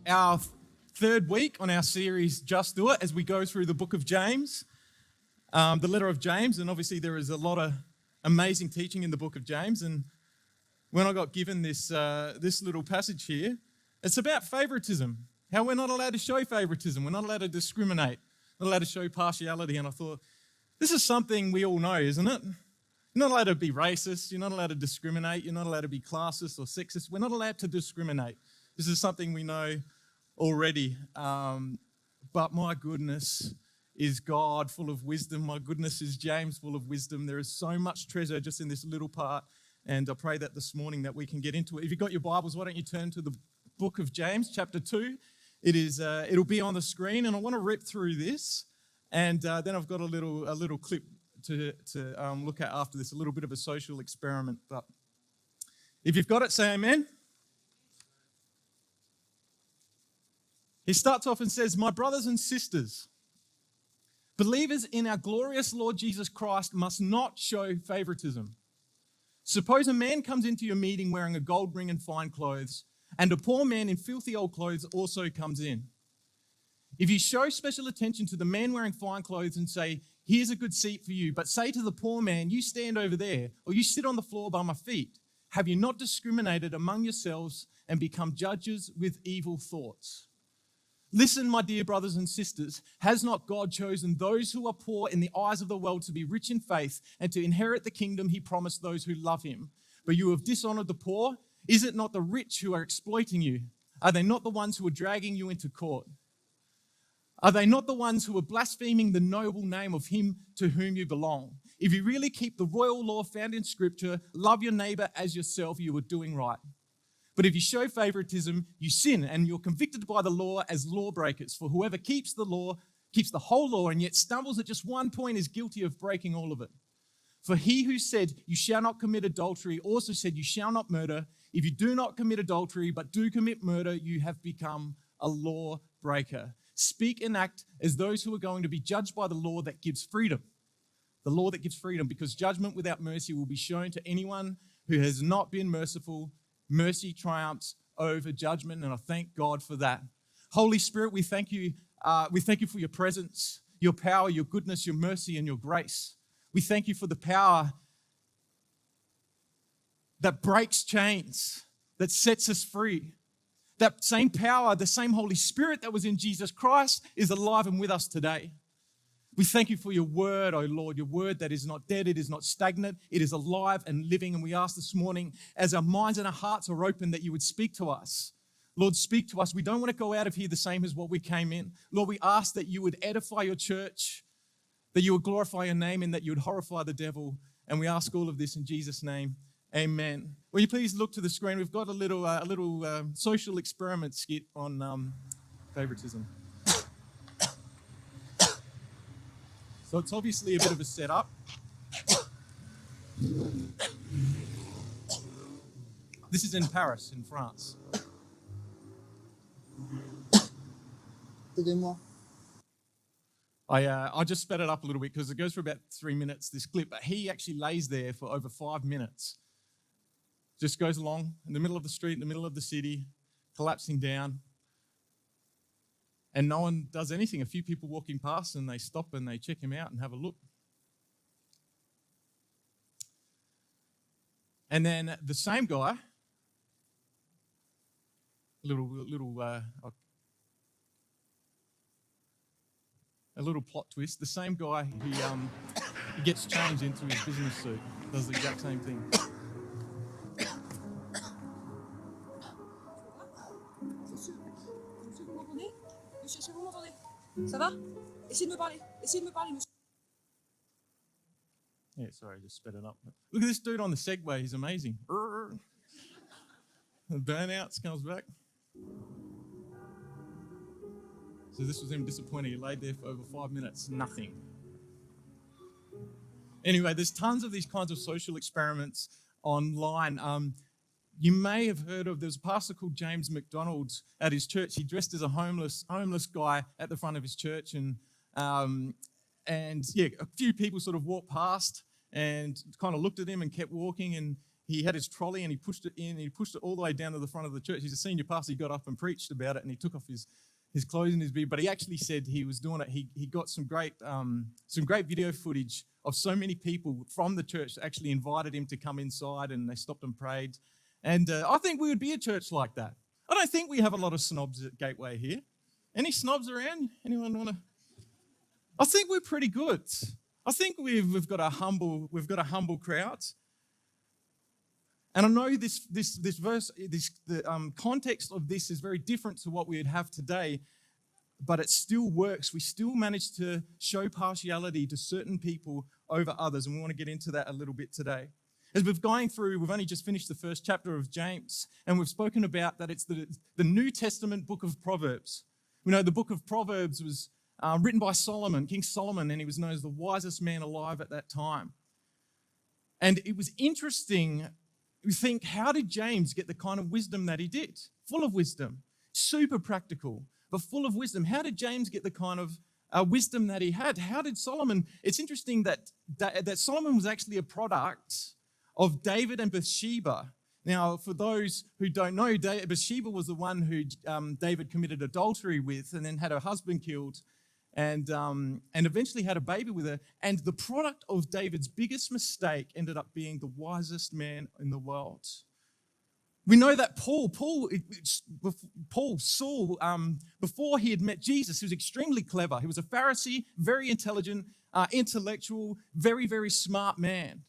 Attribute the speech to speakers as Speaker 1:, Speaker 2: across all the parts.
Speaker 1: our third week on our series, Just Do It, as we go through the book of James, the letter of James. And obviously there is a lot of amazing teaching in the book of James. And when I got given this little passage here, it's about favoritism, how we're not allowed to show favoritism. We're not allowed to discriminate, not allowed to show partiality. And I thought, this is something we all know, isn't it? You're not allowed to be racist. You're not allowed to discriminate. You're not allowed to be classist or sexist. We're not allowed to discriminate. This is something we know already. But my goodness, is God full of wisdom. My goodness, is James full of wisdom. There is so much treasure just in this little part. And I pray that this morning that we can get into it. If you've got your Bibles, why don't you turn to the book of James, chapter 2. It'll be on the screen. And I want to rip through this. And then I've got a little clip to look at after this, a little bit of a social experiment. But if you've got it, say amen. He starts off and says, "My brothers and sisters, believers in our glorious Lord Jesus Christ must not show favoritism. Suppose a man comes into your meeting wearing a gold ring and fine clothes, and a poor man in filthy old clothes also comes in. If you show special attention to the man wearing fine clothes and say, 'Here's a good seat for you,' but say to the poor man, 'You stand over there,' or 'You sit on the floor by my feet,' have you not discriminated among yourselves and become judges with evil thoughts? Listen, my dear brothers and sisters, has not God chosen those who are poor in the eyes of the world to be rich in faith and to inherit the kingdom he promised those who love him? But you have dishonored the poor. Is it not the rich who are exploiting you? Are they not the ones who are dragging you into court? Are they not the ones who are blaspheming the noble name of him to whom you belong? If you really keep the royal law found in Scripture, love your neighbor as yourself, you are doing right. But if you show favoritism, you sin, and you're convicted by the law as lawbreakers. For whoever keeps the law, keeps the whole law, and yet stumbles at just one point is guilty of breaking all of it. For he who said, 'You shall not commit adultery,' also said, 'You shall not murder.' If you do not commit adultery, but do commit murder, you have become a lawbreaker. Speak and act as those who are going to be judged by the law that gives freedom. The law that gives freedom, because judgment without mercy will be shown to anyone who has not been merciful. Mercy triumphs over judgment, and I thank God for that. Holy Spirit, we thank you. We thank you for your presence, your power, your goodness, your mercy, and your grace. We thank you for the power that breaks chains, that sets us free. That same power, the same Holy Spirit that was in Jesus Christ is alive and with us today. We thank you for your word, oh Lord, your word that is not dead, it is not stagnant, it is alive and living. And we ask this morning, as our minds and our hearts are open, that you would speak to us. Lord, speak to us. We don't want to go out of here the same as what we came in. Lord, we ask that you would edify your church, that you would glorify your name, and that you would horrify the devil. And we ask all of this in Jesus' name. Amen. Will you please look to the screen? We've got a little social experiment skit on favoritism. So it's obviously a bit of a setup. This is in Paris, in France. I just sped it up a little bit because it goes for about 3 minutes, this clip. But he actually lays there for over 5 minutes. Just goes along in the middle of the street, in the middle of the city, collapsing down. And no one does anything. A few people walking past and they stop and they check him out and have a look. And then the same guy, a little plot twist, the same guy, he gets changed into his business suit, does the exact same thing.
Speaker 2: Est-ce que vous m'entendez? Ça va? Essayez de me parler. Essayez de me parler, monsieur.
Speaker 1: Yeah, sorry, I just sped it up. Look at this dude on the Segway. He's amazing. The burnouts comes back. So this was him disappointed. He laid there for over 5 minutes. Nothing. Anyway, there's tons of these kinds of social experiments online. You may have heard of, there's a pastor called James McDonald's at his church. He dressed as a homeless guy at the front of his church. And a few people sort of walked past and kind of looked at him and kept walking. And he had his trolley and he pushed it in, and he pushed it all the way down to the front of the church. He's a senior pastor. He got up and preached about it, and he took off his clothes and his beard. But he actually said he was doing it. He got some great video footage of so many people from the church that actually invited him to come inside, and they stopped and prayed. And I think we would be a church like that. I don't think we have a lot of snobs at Gateway here. Any snobs around? Anyone want to? I think we're pretty good. I think we've got a humble crowd. And I know this verse, the context of this is very different to what we would have today, but it still works. We still manage to show partiality to certain people over others, and we want to get into that a little bit today. As we've only just finished the first chapter of James, and we've spoken about that it's the New Testament book of Proverbs. We know the book of Proverbs was written by Solomon, King Solomon, and he was known as the wisest man alive at that time. And it was interesting. We think, how did James get the kind of wisdom that he did? Full of wisdom, super practical, but full of wisdom. How did James get the kind of wisdom that he had? How did Solomon? It's interesting that Solomon was actually a product of David and Bathsheba. Now, for those who don't know, Bathsheba was the one who David committed adultery with and then had her husband killed and eventually had a baby with her. And the product of David's biggest mistake ended up being the wisest man in the world. We know that Saul, before he had met Jesus, he was extremely clever. He was a Pharisee, very intelligent, intellectual, very, very smart man.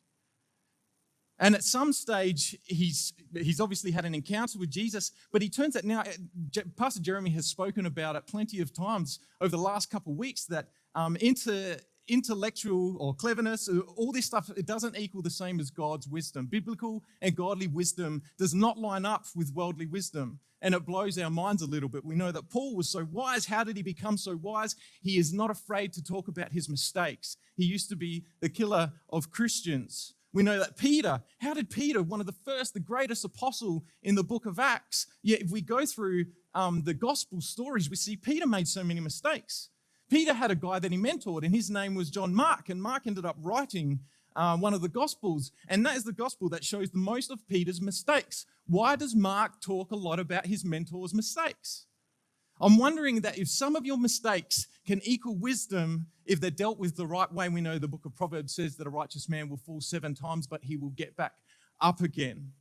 Speaker 1: And at some stage, he's obviously had an encounter with Jesus, but he turns out now, Pastor Jeremy has spoken about it plenty of times over the last couple of weeks, that intellectual or cleverness, all this stuff, it doesn't equal the same as God's wisdom. Biblical and godly wisdom does not line up with worldly wisdom, and it blows our minds a little bit. We know that Paul was so wise. How did he become so wise? He is not afraid to talk about his mistakes. He used to be the killer of Christians. We know that Peter, how did Peter, one of the greatest apostle in the book of Acts, yet if we go through the gospel stories, we see Peter made so many mistakes. Peter had a guy that he mentored, and his name was John Mark, and Mark ended up writing one of the gospels, and that is the gospel that shows the most of Peter's mistakes. Why does Mark talk a lot about his mentor's mistakes? I'm wondering that if some of your mistakes can equal wisdom if they're dealt with the right way. We know the book of Proverbs says that a righteous man will fall 7 times, but he will get back up again.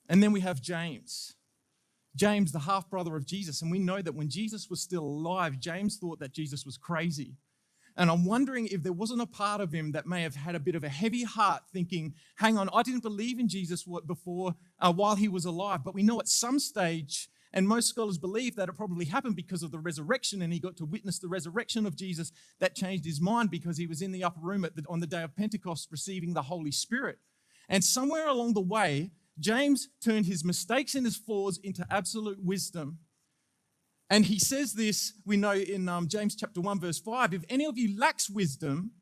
Speaker 1: And then we have James. James, the half-brother of Jesus. And we know that when Jesus was still alive, James thought that Jesus was crazy. And I'm wondering if there wasn't a part of him that may have had a bit of a heavy heart thinking, hang on, I didn't believe in Jesus before while he was alive. But we know at some stage, and most scholars believe that it probably happened because of the resurrection, and he got to witness the resurrection of Jesus. That changed his mind because he was in the upper room on the day of Pentecost receiving the Holy Spirit. And somewhere along the way, James turned his mistakes and his flaws into absolute wisdom. And he says this, we know in James chapter 1, verse 5, if any of you lacks wisdom,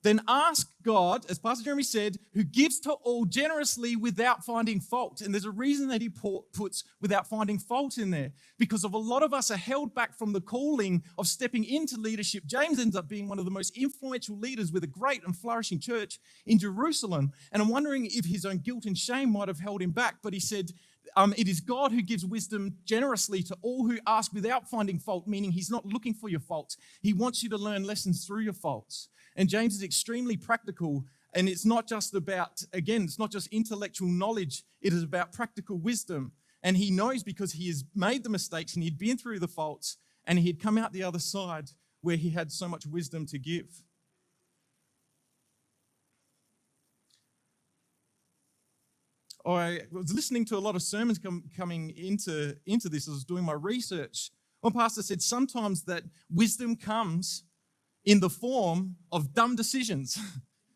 Speaker 1: then ask God, as Pastor Jeremy said, who gives to all generously without finding fault. And there's a reason that he puts without finding fault in there, because of a lot of us are held back from the calling of stepping into leadership. James ends up being one of the most influential leaders with a great and flourishing church in Jerusalem. And I'm wondering if his own guilt and shame might have held him back, but he said, it is God who gives wisdom generously to all who ask without finding fault, meaning he's not looking for your faults. He wants you to learn lessons through your faults. And James is extremely practical, and it's not just it's not just intellectual knowledge, it is about practical wisdom. And he knows because he has made the mistakes and he'd been through the faults and he'd come out the other side where he had so much wisdom to give. I was listening to a lot of sermons coming into this as I was doing my research. One pastor said sometimes that wisdom comes in the form of dumb decisions.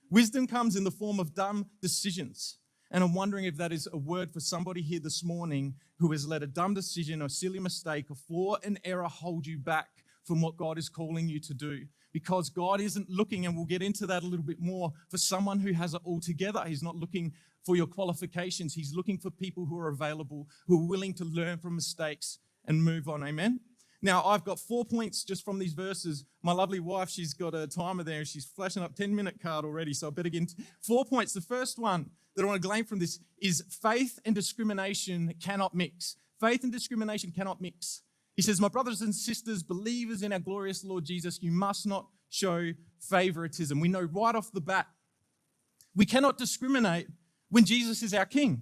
Speaker 1: Wisdom comes in the form of dumb decisions. And I'm wondering if that is a word for somebody here this morning who has let a dumb decision, a silly mistake, a flaw, an error hold you back from what God is calling you to do. Because God isn't looking, and we'll get into that a little bit more, for someone who has it all together. He's not looking for your qualifications. He's looking for people who are available, who are willing to learn from mistakes and move on. Amen? Now, I've got 4 points just from these verses. My lovely wife, she's got a timer there and she's flashing up 10-minute card already, so I better get into 4 points. The first one that I want to glean from this is faith and discrimination cannot mix. Faith and discrimination cannot mix. He says, my brothers and sisters, believers in our glorious Lord Jesus, you must not show favoritism. We know right off the bat, we cannot discriminate when Jesus is our king.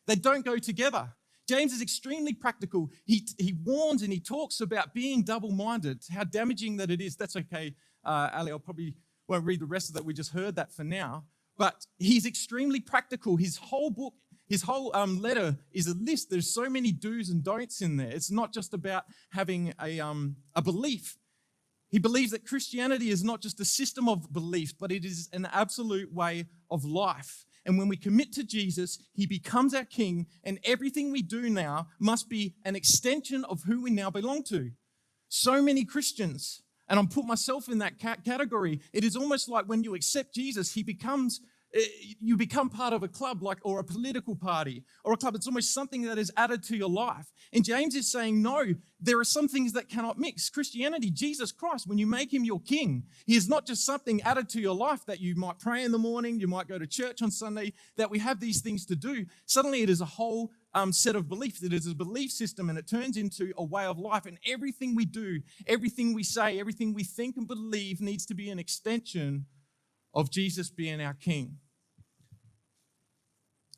Speaker 1: They don't go together. James is extremely practical. He warns and he talks about being double-minded, how damaging that it is. That's okay, Ali, I probably won't read the rest of that. We just heard that for now. But he's extremely practical. His whole book, his whole letter is a list. There's so many do's and don'ts in there. It's not just about having a belief. He believes that Christianity is not just a system of beliefs, but it is an absolute way of life. And when we commit to Jesus, he becomes our king, and everything we do now must be an extension of who we now belong to. So many Christians, and I'm put myself in that category, it is almost like when you accept Jesus, you become part of a club or a political party or a club. It's almost something that is added to your life. And James is saying, no, there are some things that cannot mix. Christianity, Jesus Christ, when you make him your king, he is not just something added to your life that you might pray in the morning, you might go to church on Sunday, that we have these things to do. Suddenly it is a whole set of beliefs. It is a belief system, and it turns into a way of life. And everything we do, everything we say, everything we think and believe needs to be an extension of Jesus being our king.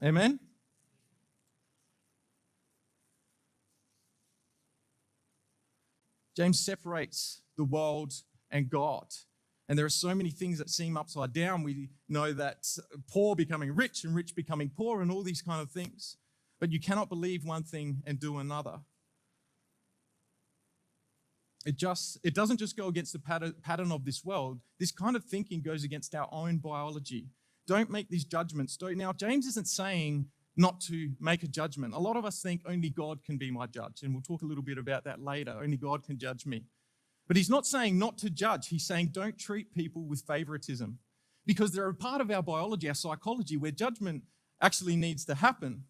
Speaker 1: Amen? James separates the world and God. And there are so many things that seem upside down. We know that poor becoming rich and rich becoming poor and all these kind of things. But you cannot believe one thing and do another. It doesn't just go against the pattern of this world. This kind of thinking goes against our own biology. Don't make these judgments. Now, James isn't saying not to make a judgment. A lot of us think only God can be my judge, and we'll talk a little bit about that later. Only God can judge me. But he's not saying not to judge. He's saying don't treat people with favoritism, because they're a part of our biology, our psychology, where judgment actually needs to happen.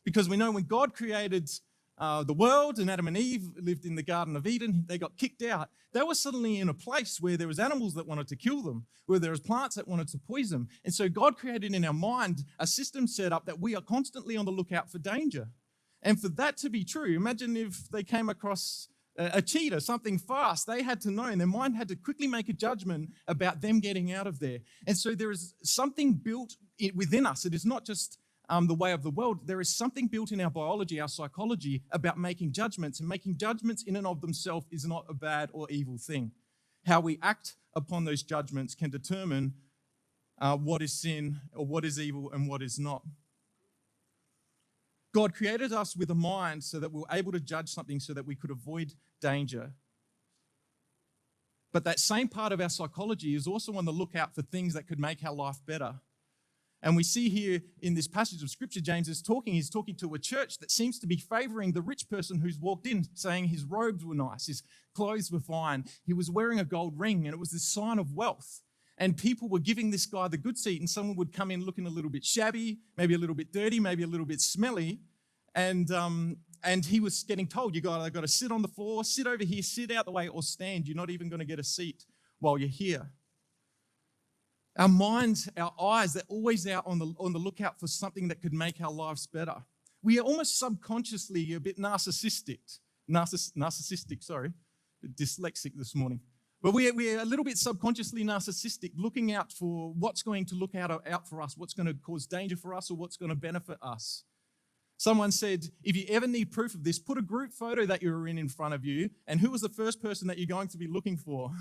Speaker 1: Because we know when God created the world and Adam and Eve lived in the Garden of Eden, they got kicked out. They were suddenly in a place where there was animals that wanted to kill them, where there was plants that wanted to poison them. And so God created in our mind a system set up that we are constantly on the lookout for danger. And for that to be true, imagine if they came across a cheetah, something fast. They had to know, and their mind had to quickly make a judgment about them getting out of there. And so there is something built within us. It is not just the way of the world. There is something built in our biology, our psychology, about making judgments. And making judgments in and of themselves is not a bad or evil thing. How we act upon those judgments can determine what is sin or what is evil and what is not. God created us with a mind so that we were able to judge something so that we could avoid danger. But that same part of our psychology is also on the lookout for things that could make our life better. And we see here in this passage of Scripture, James is talking. He's talking to a church that seems to be favoring the rich person who's walked in, saying his robes were nice, his clothes were fine, he was wearing a gold ring, and it was this sign of wealth. And people were giving this guy the good seat, and someone would come in looking a little bit shabby, maybe a little bit dirty, maybe a little bit smelly, and he was getting told, you got to sit on the floor, sit over here, sit out the way, or stand. You're not even going to get a seat while you're here. Our minds, our eyes, they're always out on the lookout for something that could make our lives better. We are almost subconsciously a bit narcissistic, dyslexic this morning. But we're a little bit subconsciously narcissistic, looking out for what's going to look out for us, what's going to cause danger for us, or what's going to benefit us. Someone said, if you ever need proof of this, put a group photo that you're in front of you, and who was the first person that you're going to be looking for?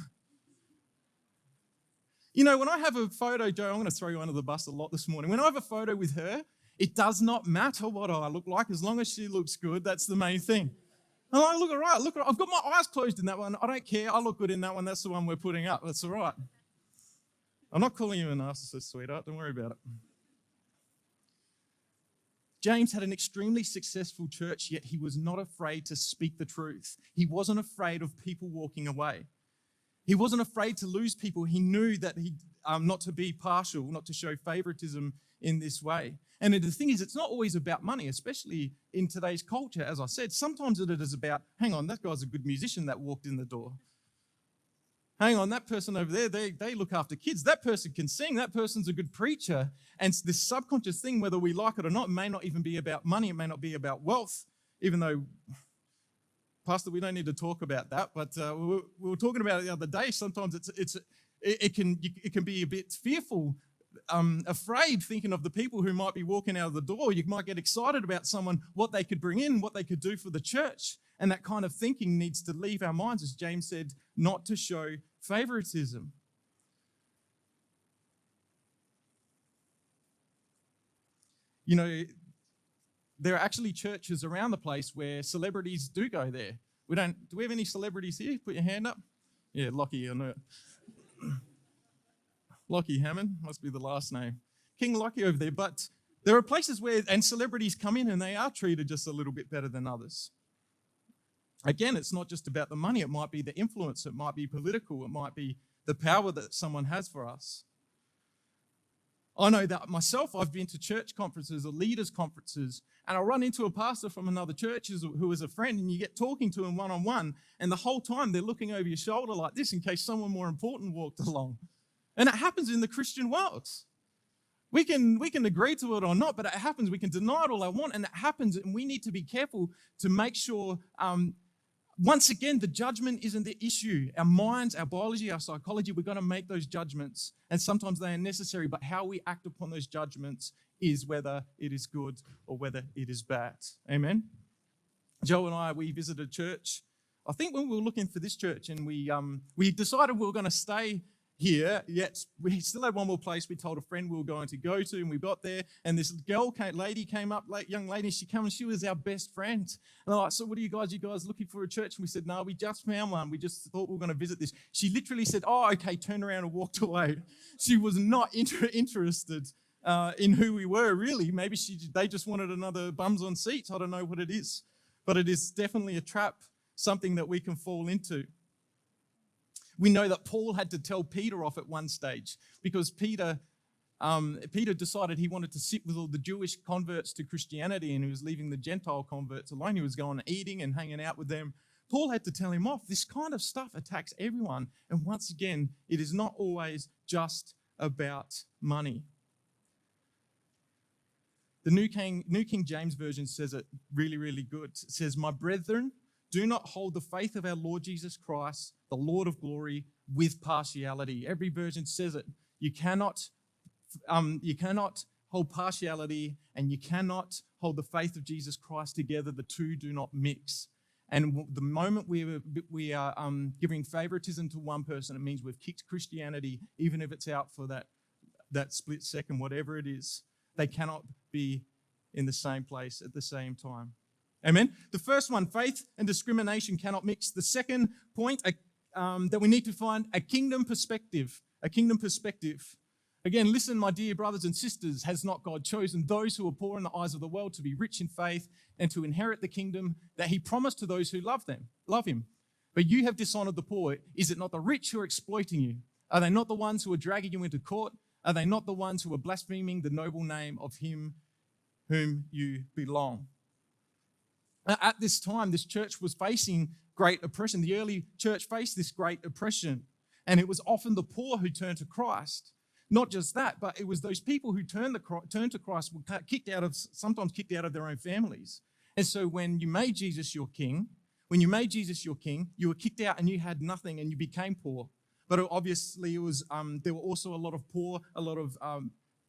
Speaker 1: You know, when I have a photo, Joe, I'm going to throw you under the bus a lot this morning. When I have a photo with her, it does not matter what I look like, as long as she looks good. That's the main thing. And I look all right. I've got my eyes closed in that one. I don't care. I look good in that one. That's the one we're putting up. That's all right. I'm not calling you a narcissist, sweetheart. Don't worry about it. James had an extremely successful church, yet he was not afraid to speak the truth. He wasn't afraid of people walking away. He wasn't afraid to lose people. He knew that not to be partial, not to show favoritism in this way. And the thing is, it's not always about money, especially in today's culture, as I said. Sometimes it is about, hang on, that guy's a good musician that walked in the door. Hang on, that person over there, they look after kids. That person can sing. That person's a good preacher. And this subconscious thing, whether we like it or not, may not even be about money. It may not be about wealth, even though, Pastor, we don't need to talk about that. But we were talking about it the other day. Sometimes it can be a bit fearful, afraid, thinking of the people who might be walking out of the door. You might get excited about someone, what they could bring in, what they could do for the church. And that kind of thinking needs to leave our minds, as James said, not to show favoritism. You know, there are actually churches around the place where celebrities do go there. Do we have any celebrities here? Put your hand up. Yeah, Lockie, I know it. Lockie Hammond, must be the last name. King Lockie over there. But there are places and celebrities come in and they are treated just a little bit better than others. Again, it's not just about the money. It might be the influence. It might be political. It might be the power that someone has for us. I know that myself, I've been to church conferences or leaders' conferences, and I'll run into a pastor from another church who is a friend, and you get talking to him one-on-one, and the whole time they're looking over your shoulder like this in case someone more important walked along. And it happens in the Christian world. We can agree to it or not, but it happens. We can deny it all I want, and it happens, and we need to be careful to make sure, once again, the judgment isn't the issue. Our minds, our biology, our psychology, we've got to make those judgments, and sometimes they are necessary, but how we act upon those judgments is whether it is good or whether it is bad. Amen? Joe and I, we visited church, I think when we were looking for this church, and we decided we were going to stay here, yet we still had one more place we told a friend we were going to go to, and we got there, and this lady came up, young lady, she came and she was our best friend. And they're like, so what are you guys looking for a church? And we said, no, we just found one. We just thought we were going to visit this. She literally said, oh, okay, turned around and walked away. She was not interested in who we were, really. Maybe they just wanted another bums on seats. I don't know what it is. But it is definitely a trap, something that we can fall into. We know that Paul had to tell Peter off at one stage because Peter decided he wanted to sit with all the Jewish converts to Christianity, and he was leaving the Gentile converts alone. He was going eating and hanging out with them. Paul had to tell him off. This kind of stuff attacks everyone. And once again, it is not always just about money. The New King James Version says it really, really good. It says, my brethren, do not hold the faith of our Lord Jesus Christ, the Lord of glory, with partiality. Every version says it. You cannot hold partiality, and you cannot hold the faith of Jesus Christ together. The two do not mix. And the moment we are giving favoritism to one person, it means we've kicked Christianity, even if it's out for that split second, whatever it is. They cannot be in the same place at the same time. Amen. The first one, faith and discrimination cannot mix. The second point that we need to find, a kingdom perspective. A kingdom perspective. Again, listen, my dear brothers and sisters, has not God chosen those who are poor in the eyes of the world to be rich in faith and to inherit the kingdom that he promised to those who love him? But you have dishonored the poor. Is it not the rich who are exploiting you? Are they not the ones who are dragging you into court? Are they not the ones who are blaspheming the noble name of him whom you belong? At this time, this church was facing great oppression. The early church faced this great oppression, and it was often the poor who turned to Christ. Not just that, but it was those people who turned to Christ were sometimes kicked out of their own families. And so when you made Jesus your king, you were kicked out and you had nothing and you became poor. But obviously, there were also a lot of poor, a lot of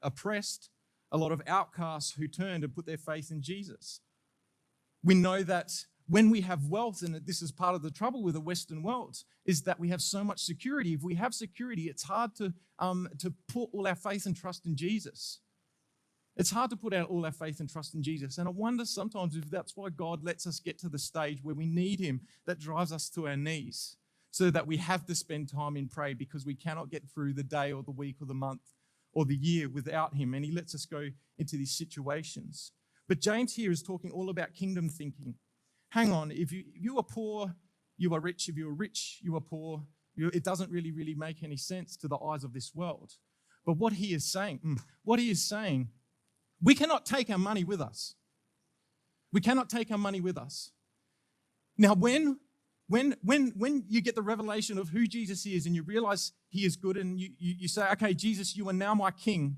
Speaker 1: oppressed, a lot of outcasts who turned and put their faith in Jesus. We know that when we have wealth, and this is part of the trouble with the Western world, is that we have so much security. If we have security, it's hard to put all our faith and trust in Jesus. It's hard to put out all our faith and trust in Jesus. And I wonder sometimes if that's why God lets us get to the stage where we need him, that drives us to our knees, so that we have to spend time in prayer, because we cannot get through the day or the week or the month or the year without him. And he lets us go into these situations. But James here is talking all about kingdom thinking. Hang on, if you are poor, you are rich. If you are rich, you are poor. It doesn't really make any sense to the eyes of this world. But what he is saying We cannot take our money with us. We cannot take our money with us. Now, when you get the revelation of who Jesus is and you realize he is good and you say, okay, Jesus, you are now my king,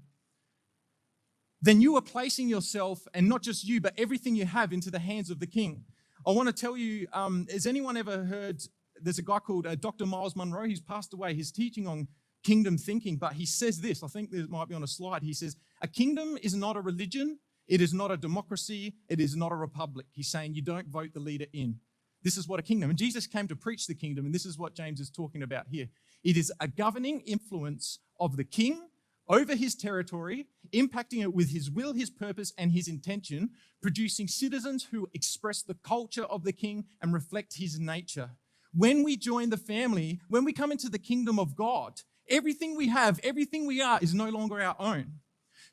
Speaker 1: then you are placing yourself, and not just you, but everything you have, into the hands of the king. I want to tell you, has anyone ever heard, there's a guy called Dr. Miles Monroe. He's passed away. He's teaching on kingdom thinking, but he says this, I think this might be on a slide. He says, a kingdom is not a religion. It is not a democracy. It is not a republic. He's saying you don't vote the leader in. This is what a kingdom, and Jesus came to preach the kingdom, and this is what James is talking about here. It is a governing influence of the king over his territory, impacting it with his will, his purpose, and his intention, producing citizens who express the culture of the king and reflect his nature. When we join the family, when we come into the kingdom of God, everything we have, everything we are is no longer our own.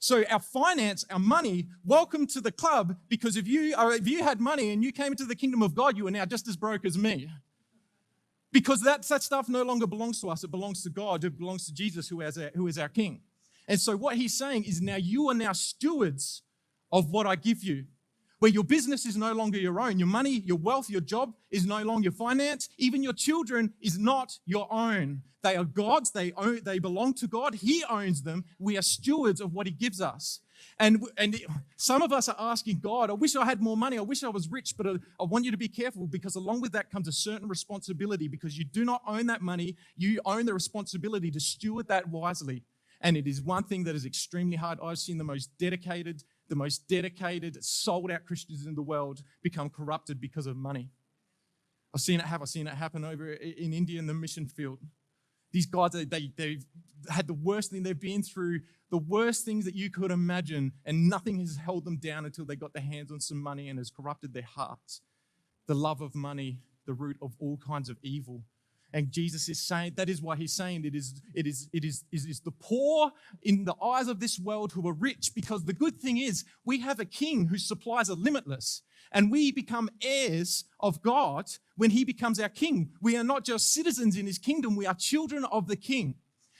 Speaker 1: So our finance, our money, welcome to the club, because if you had money and you came into the kingdom of God, you are now just as broke as me. Because that stuff no longer belongs to us. It belongs to God. It belongs to Jesus, who is our king. And so what he's saying is now you are now stewards of what I give you. Where your business is no longer your own. Your money, your wealth, your job is no longer your finance. Even your children is not your own. They are God's. They belong to God. He owns them. We are stewards of what he gives us. And some of us are asking God, I wish I had more money. I wish I was rich, but I want you to be careful, because along with that comes a certain responsibility, because you do not own that money. You own the responsibility to steward that wisely. And it is one thing that is extremely hard. I've seen the most dedicated, sold-out Christians in the world become corrupted because of money. I've seen it happen over in India in the mission field. These guys, they've had the worst thing. They've been through the worst things that you could imagine, and nothing has held them down until they got their hands on some money and has corrupted their hearts. The love of money, the root of all kinds of evil. And Jesus is saying, that is why he's saying it is the poor in the eyes of this world who are rich, because the good thing is we have a king whose supplies are limitless, and we become heirs of God when he becomes our king. We are not just citizens in his kingdom, we are children of the king,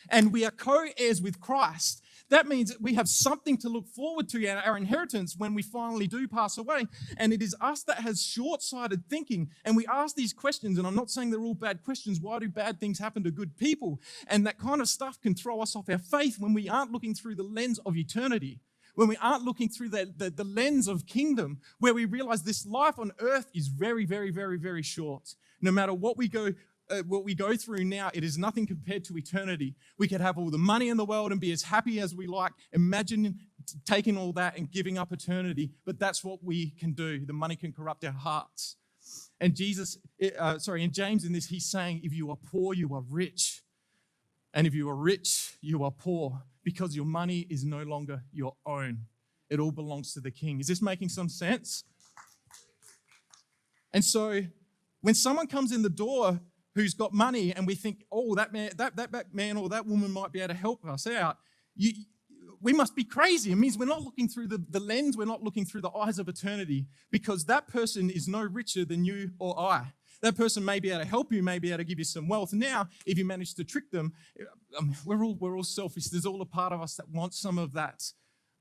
Speaker 1: and we are co-heirs with Christ. That means that we have something to look forward to, our inheritance, when we finally do pass away. And it is us that has short-sighted thinking. And we ask these questions, and I'm not saying they're all bad questions. Why do bad things happen to good people? And that kind of stuff can throw us off our faith when we aren't looking through the lens of eternity, when we aren't looking through the lens of kingdom, where we realize this life on earth is very, very, very, very short. No matter what we go through now, it is nothing compared to eternity. We could have all the money in the world and be as happy as we like. Imagine taking all that and giving up eternity, but that's what we can do. The money can corrupt our hearts. And in James in this, he's saying, if you are poor, you are rich. And if you are rich, you are poor, because your money is no longer your own. It all belongs to the king. Is this making some sense? And so when someone comes in the door who's got money, and we think, oh, that man or that woman might be able to help us out, we must be crazy. It means we're not looking through the lens, we're not looking through the eyes of eternity, because that person is no richer than you or I. That person may be able to help you, may be able to give you some wealth. Now, if you manage to trick them, we're all selfish. There's all a part of us that wants some of that.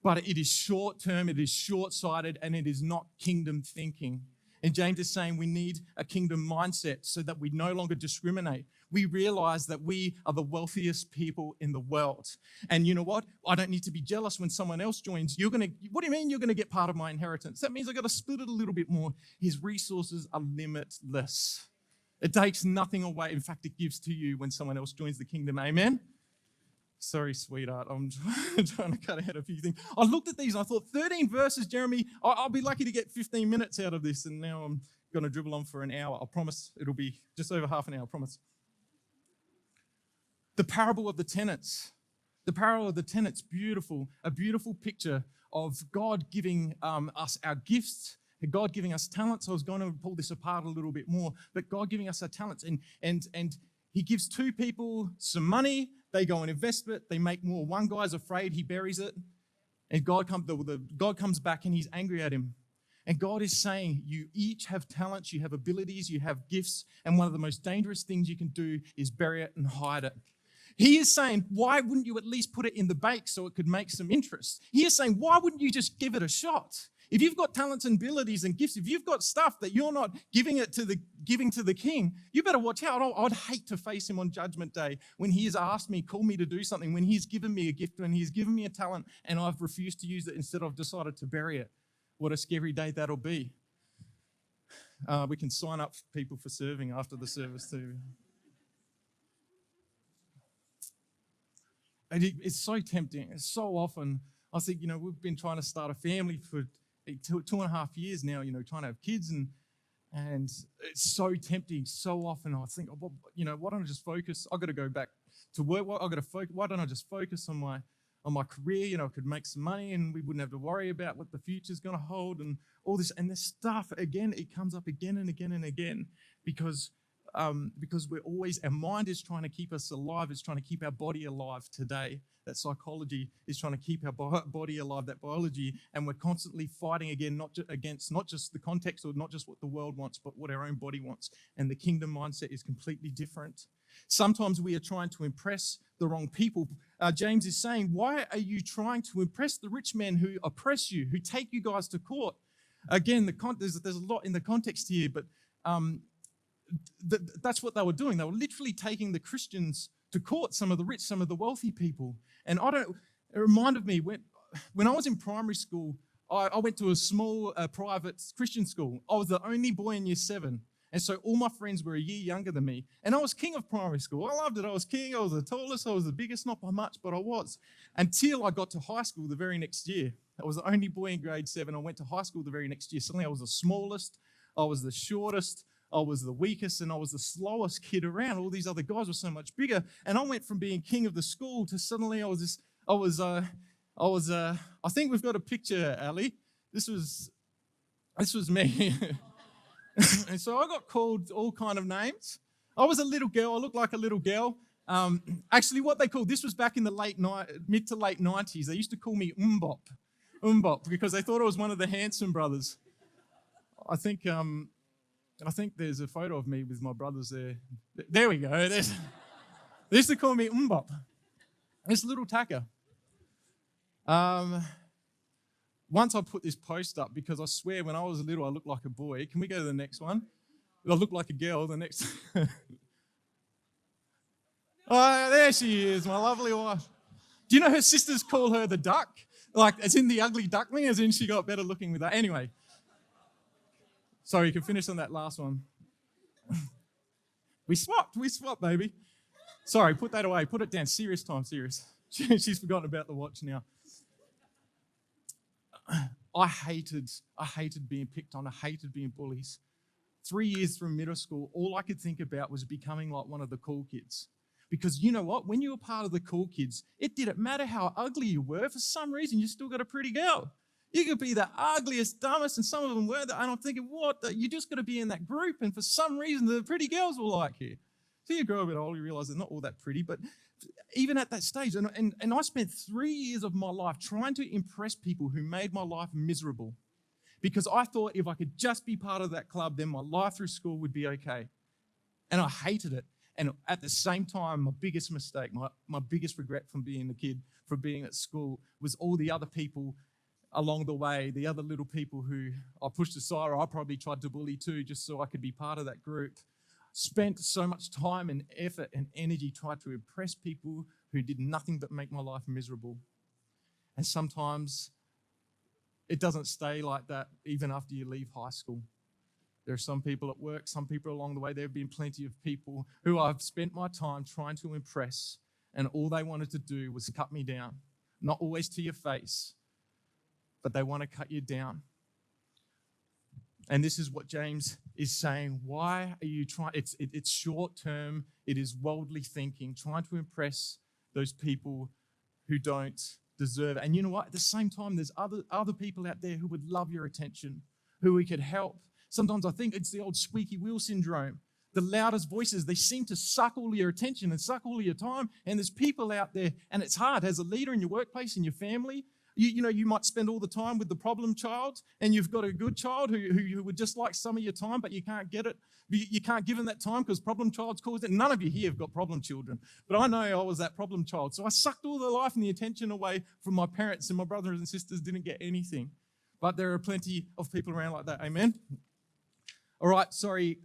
Speaker 1: But it is short-term, it is short-sighted, and it is not kingdom thinking. And James is saying we need a kingdom mindset so that we no longer discriminate. We realize that we are the wealthiest people in the world. And you know what? I don't need to be jealous when someone else joins. What do you mean you're going to get part of my inheritance? That means I've got to split it a little bit more. His resources are limitless. It takes nothing away. In fact, it gives to you when someone else joins the kingdom. Amen? Sorry, sweetheart, I'm trying to cut ahead a few things. I looked at these and I thought, 13 verses, Jeremy, I'll be lucky to get 15 minutes out of this, and now I'm going to dribble on for an hour. I promise it'll be just over half an hour, I promise. The parable of the tenants. The parable of the tenants, beautiful, a beautiful picture of God giving us our gifts, God giving us talents. I was going to pull this apart a little bit more, but God giving us our talents, and he gives two people some money. They go and invest it. They make more. One guy's afraid. He buries it. And God comes back and he's angry at him. And God is saying, you each have talents, you have abilities, you have gifts. And one of the most dangerous things you can do is bury it and hide it. He is saying, why wouldn't you at least put it in the bake so it could make some interest? He is saying, why wouldn't you just give it a shot? If you've got talents and abilities and gifts, if you've got stuff that you're not giving to the king, you better watch out. I'd hate to face him on Judgment Day when he has asked me, called me to do something, when he's given me a gift, when he's given me a talent, and I've refused to use it. Instead, I've decided to bury it. What a scary day that'll be. We can sign up people for serving after the service too. It's so tempting. It's so often, I think, we've been trying to start a family for 2.5 years now, trying to have kids, and it's so tempting. So often I think, why don't I just focus? I've got to go back to work. I've got to focus. Why don't I just focus on my career? I could make some money and we wouldn't have to worry about what the future's going to hold and all this. And this stuff, again, it comes up again and again and again because we're always, our mind is trying to keep us alive, it's trying to keep our body alive today. That psychology is trying to keep our body alive, that biology, and we're constantly fighting again, against not just the context or not just what the world wants, but what our own body wants. And the kingdom mindset is completely different. Sometimes we are trying to impress the wrong people. James is saying, why are you trying to impress the rich men who oppress you, who take you guys to court? Again, there's a lot in the context here, but that's what they were doing. They were literally taking the Christians to court, some of the rich, some of the wealthy people. And it reminded me, when I was in primary school, I went to a small private Christian school. I was the only boy in year 7. And so all my friends were a year younger than me. And I was king of primary school. I loved it. I was king. I was the tallest. I was the biggest, not by much, but I was. Until I got to high school the very next year. I was the only boy in grade 7. I went to high school the very next year. Suddenly I was the smallest. I was the shortest. I was the weakest, and I was the slowest kid around. All these other guys were so much bigger. And I went from being king of the school to suddenly I think we've got a picture, Ali. This was me. And so I got called all kind of names. I was a little girl. I looked like a little girl. Actually, what they called, this was back in the mid to late 90s. They used to call me Umbop, because they thought I was one of the Hanson brothers. I think there's a photo of me with my brothers there. There we go. They used to call me Umbop. This little tacker. Once I put this post up because I swear when I was little I looked like a boy. Can we go to the next one? I look like a girl. The next. Oh, there she is, my lovely wife. Do you know her sisters call her the duck? Like, as in the ugly duckling, as in she got better looking with that. Anyway. Sorry, you can finish on that last one. We swapped, baby. Sorry, put that away. Put it down. Serious time, serious. She's forgotten about the watch now. I hated being picked on. I hated being bullies. 3 years through middle school, all I could think about was becoming like one of the cool kids. Because you know what? When you were part of the cool kids, it didn't matter how ugly you were. For some reason, you still got a pretty girl. You could be the ugliest, dumbest, and some of them were that. And I'm thinking, you just got to be in that group. And for some reason, the pretty girls will like you. So you grow a bit older, you realize they're not all that pretty. But even at that stage, and I spent 3 years of my life trying to impress people who made my life miserable. Because I thought if I could just be part of that club, then my life through school would be okay. And I hated it. And at the same time, my biggest mistake, my biggest regret from being a kid, from being at school, was all the other people along the way, the other little people who I pushed aside, or I probably tried to bully too, just so I could be part of that group. Spent so much time and effort and energy trying to impress people who did nothing but make my life miserable. And sometimes it doesn't stay like that even after you leave high school. There are some people at work, some people along the way. There have been plenty of people who I've spent my time trying to impress, and all they wanted to do was cut me down. Not always to your face, but they want to cut you down. And this is what James is saying. Why are you trying? It's short term. It is worldly thinking, trying to impress those people who don't deserve it. And you know what? At the same time, there's other people out there who would love your attention, who we could help. Sometimes I think it's the old squeaky wheel syndrome. The loudest voices, they seem to suck all your attention and suck all your time. And there's people out there, and it's hard as a leader in your workplace, in your family, You might spend all the time with the problem child, and you've got a good child who would just like some of your time, but you can't get it. You can't give them that time because problem child's caused it. None of you here have got problem children, but I know I was that problem child. So I sucked all the life and the attention away from my parents, and my brothers and sisters didn't get anything. But there are plenty of people around like that. Amen? All right, sorry.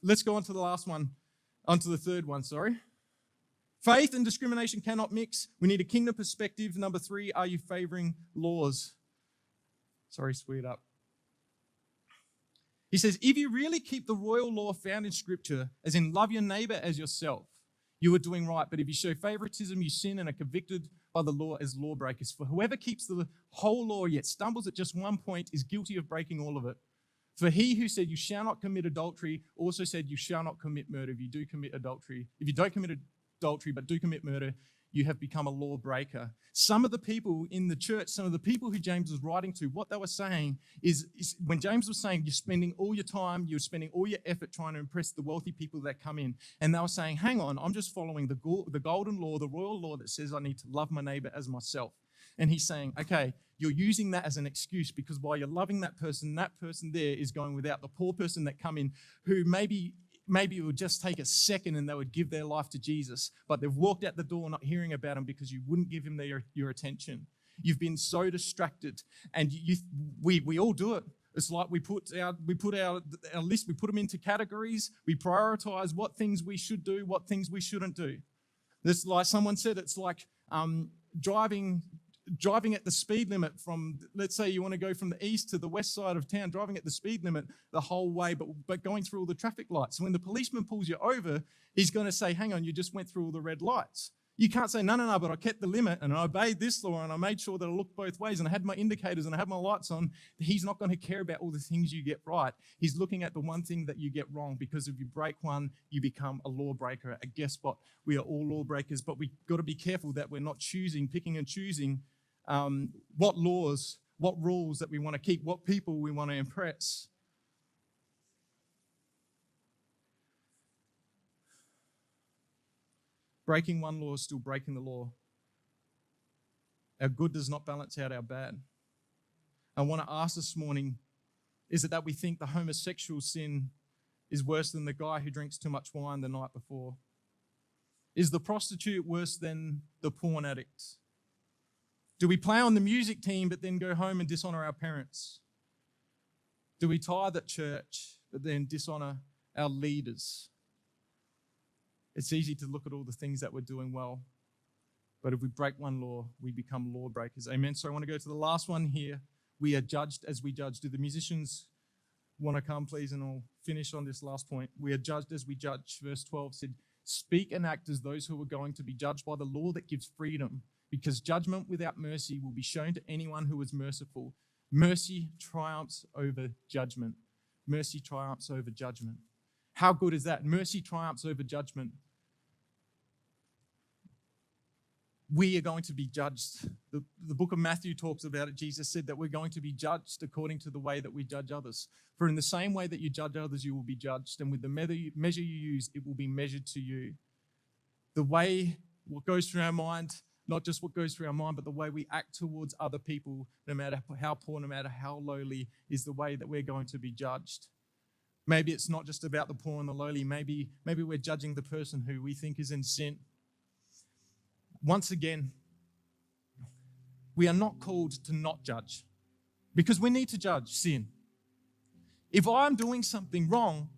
Speaker 1: Let's go on to the last one, onto the third one, sorry. Faith and discrimination cannot mix. We need a kingdom perspective. Number 3, are you favouring laws? Sorry, sweet up. He says, if you really keep the royal law found in Scripture, as in love your neighbour as yourself, you are doing right. But if you show favouritism, you sin and are convicted by the law as lawbreakers. For whoever keeps the whole law yet stumbles at just one point is guilty of breaking all of it. For he who said you shall not commit adultery also said you shall not commit murder. If you don't commit adultery but do commit murder, you have become a lawbreaker. Some of the people in the church, some of the people who James was writing to, what they were saying is when James was saying you're spending all your time, you're spending all your effort trying to impress the wealthy people that come in. And they were saying, hang on, I'm just following the golden law, the royal law that says I need to love my neighbor as myself. And he's saying, okay, you're using that as an excuse because while you're loving that person there is going without the poor person that come in who maybe it would just take a second and they would give their life to Jesus, but they've walked out the door not hearing about him because you wouldn't give him your attention. You've been so distracted, and we all do it. It's like we put our list, we put them into categories, we prioritize what things we should do, what things we shouldn't do. This, like someone said, it's like driving at the speed limit from, let's say you want to go from the east to the west side of town, driving at the speed limit the whole way, but going through all the traffic lights. So when the policeman pulls you over, he's going to say, hang on, you just went through all the red lights. You can't say, no, but I kept the limit and I obeyed this law and I made sure that I looked both ways and I had my indicators and I had my lights on. He's not going to care about all the things you get right. He's looking at the one thing that you get wrong, because if you break one, you become a lawbreaker. And guess what? We are all lawbreakers, but we've got to be careful that we're not picking and choosing what laws, what rules that we want to keep, what people we want to impress. Breaking one law is still breaking the law. Our good does not balance out our bad. I want to ask this morning, is it that we think the homosexual sin is worse than the guy who drinks too much wine the night before? Is the prostitute worse than the porn addict? Do we play on the music team but then go home and dishonor our parents? Do we tithe at church but then dishonor our leaders? It's easy to look at all the things that we're doing well, but if we break one law, we become lawbreakers. Amen. So I want to go to the last one here. We are judged as we judge. Do the musicians want to come, please? And I'll finish on this last point. We are judged as we judge. Verse 12 said, speak and act as those who are going to be judged by the law that gives freedom, because judgment without mercy will be shown to anyone who is merciful. Mercy triumphs over judgment. Mercy triumphs over judgment. How good is that? Mercy triumphs over judgment. We are going to be judged. The book of Matthew talks about it. Jesus said that we're going to be judged according to the way that we judge others. For in the same way that you judge others, you will be judged. And with the measure you use, it will be measured to you. The way, what goes through our mind, not just what goes through our mind, but the way we act towards other people, no matter how poor, no matter how lowly, is the way that we're going to be judged. Maybe it's not just about the poor and the lowly. Maybe we're judging the person who we think is in sin. Once again, we are not called to not judge, because we need to judge sin. If I'm doing something wrong,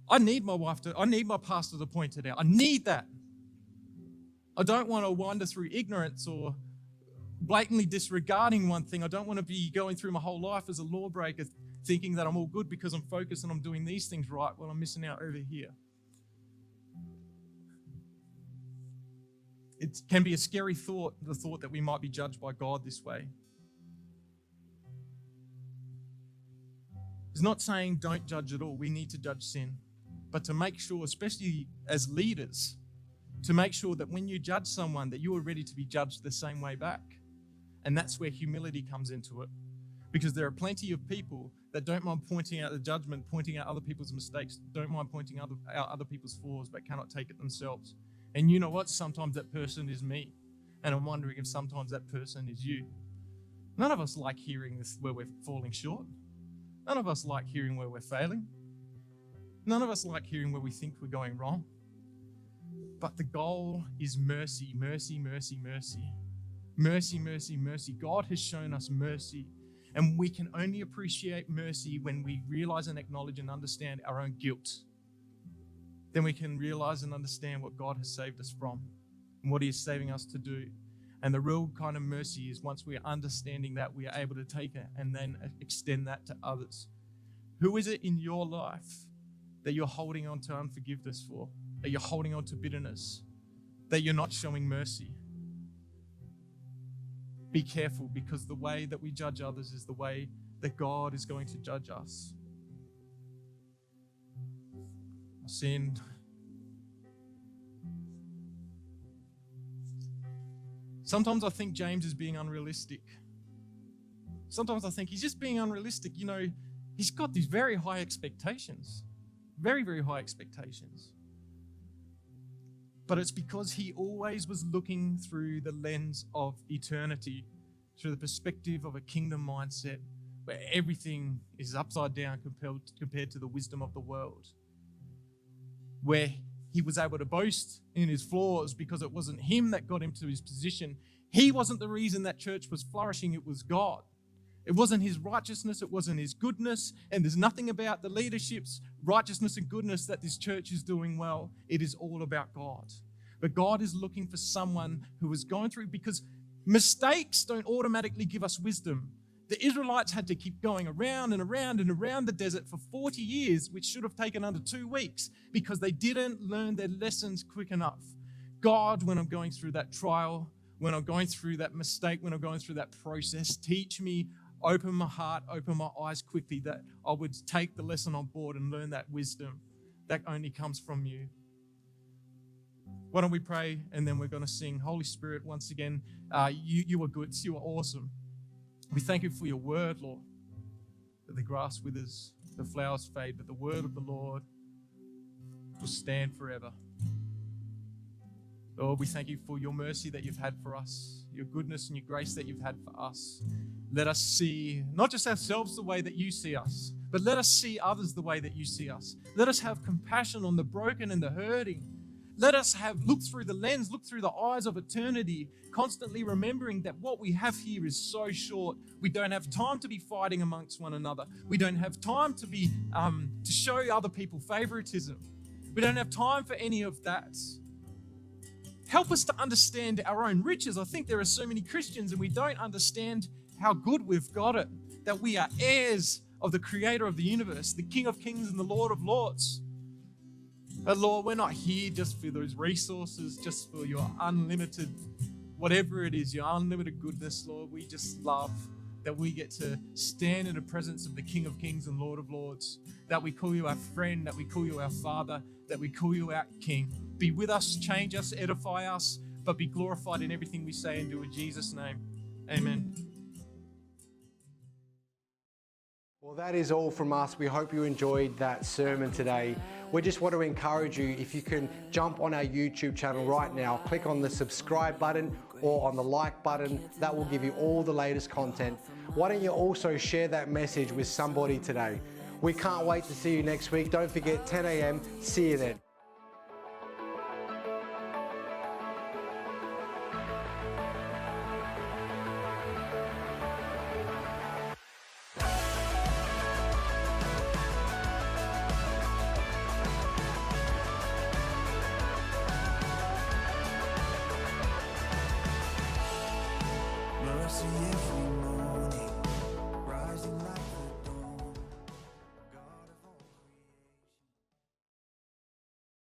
Speaker 1: I need my pastor to point it out. I need that. I don't want to wander through ignorance or blatantly disregarding one thing. I don't want to be going through my whole life as a lawbreaker thinking that I'm all good because I'm focused and I'm doing these things right while I'm missing out over here. It can be a scary thought, the thought that we might be judged by God this way. It's not saying don't judge at all. We need to judge sin. But to make sure, especially as leaders, to make sure that when you judge someone, that you are ready to be judged the same way back. And that's where humility comes into it. Because there are plenty of people that don't mind pointing out the judgment, pointing out other people's mistakes, don't mind pointing out other people's flaws, but cannot take it themselves. And you know what? Sometimes that person is me. And I'm wondering if sometimes that person is you. None of us like hearing this where we're falling short. None of us like hearing where we're failing. None of us like hearing where we think we're going wrong. But the goal is mercy, mercy, mercy, mercy. Mercy, mercy, mercy. God has shown us mercy. And we can only appreciate mercy when we realize and acknowledge and understand our own guilt. Then we can realize and understand what God has saved us from and what He is saving us to do. And the real kind of mercy is once we are understanding that, we are able to take it and then extend that to others. Who is it in your life that you're holding on to unforgiveness for? That you're holding on to bitterness? That you're not showing mercy? Be careful, because the way that we judge others is the way that God is going to judge us. Sin. Sometimes I think James is being unrealistic. Sometimes I think he's just being unrealistic. You know, he's got these very high expectations. Very, very high expectations. But it's because he always was looking through the lens of eternity, through the perspective of a kingdom mindset where everything is upside down compared to the wisdom of the world. Where he was able to boast in his flaws because it wasn't him that got him to his position. He wasn't the reason that church was flourishing, it was God. It wasn't his righteousness, it wasn't his goodness, and there's nothing about the leadership's righteousness and goodness that this church is doing well. It is all about God. But God is looking for someone who is going through, because mistakes don't automatically give us wisdom. The Israelites had to keep going around and around and around the desert for 40 years, which should have taken under 2 weeks, because they didn't learn their lessons quick enough. God, when I'm going through that trial, when I'm going through that mistake, when I'm going through that process, teach me, open my heart, open my eyes quickly, that I would take the lesson on board and learn that wisdom that only comes from you. Why don't we pray, and then we're going to sing. Holy Spirit, once again, you are good. You are awesome. We thank you for your word, Lord, that the grass withers, the flowers fade, but the word of the Lord will stand forever. Lord, we thank you for your mercy that you've had for us, your goodness and your grace that you've had for us. Let us see not just ourselves the way that you see us, but let us see others the way that you see us. Let us have compassion on the broken and the hurting. Let us look through the lens, look through the eyes of eternity, constantly remembering that what we have here is so short. We don't have time to be fighting amongst one another. We don't have time to be to show other people favoritism. We don't have time for any of that. Help us to understand our own riches. I think there are so many Christians and we don't understand how good we've got it, that we are heirs of the Creator of the universe, the King of Kings and the Lord of Lords. But Lord, we're not here just for those resources, just for your unlimited, whatever it is, your unlimited goodness, Lord. We just love that we get to stand in the presence of the King of Kings and Lord of Lords, that we call you our friend, that we call you our Father, that we call you our King. Be with us, change us, edify us, but be glorified in everything we say and do in Jesus' name. Amen.
Speaker 3: Well, that is all from us. We hope you enjoyed that sermon today. We just want to encourage you, if you can jump on our YouTube channel right now, click on the subscribe button or on the like button. That will give you all the latest content. Why don't you also share that message with somebody today? We can't wait to see you next week. Don't forget, 10 a.m. See you then.